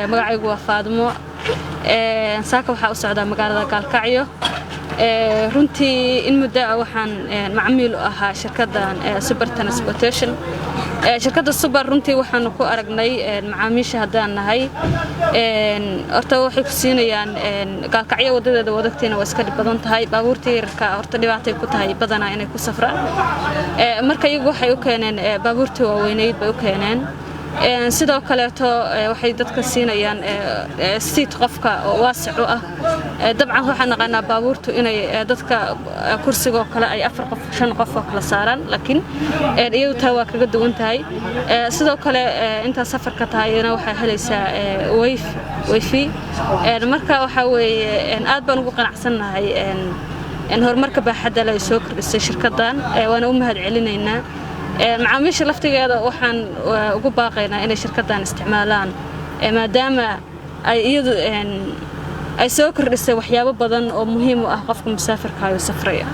magacaygu waa Faadmo saaka waxa u socda magaalada Gaalkacyo runtii in muddo waxaan macmiil u ahaa shirkaddan Super Transportation shirkadda Super runtii waxaan ku aragnay macaamiisha hadaan nahay horta waxay ku siinayaan Gaalkacyo wadadeeda wadagteena waa iska badan tahay baabuurta yarka horta dhibaatay ku tahay badana inay ku safraan marka iyagu waxay u keeneen baabuurta waaweynay bay u keeneen sidoo kale waxay dadka siinayaan seat qofka waasic ah dabcan waxaan naqaanaa baabuurtu inay dadka kursiga kale ay 4 qof 5 qof kala saaran laakiin iyadu taa waa kaga duwan tahay sidoo kale inta safarka tahayna waxa helaysaa wifi marka waxa weeye aad baan ugu qanacsanahay horumarka baaxadda la soo kordhisay shirkaddan waana u mahad celinaynaa macaamiisha laftigeeda waxaan ugu baaqaynaa inay shirkaddan isticmaalaan maadaama ay iyadu ay soo kordhisay waxyaabo badan oo muhiim u ah qofka musaafirka ah oo safraya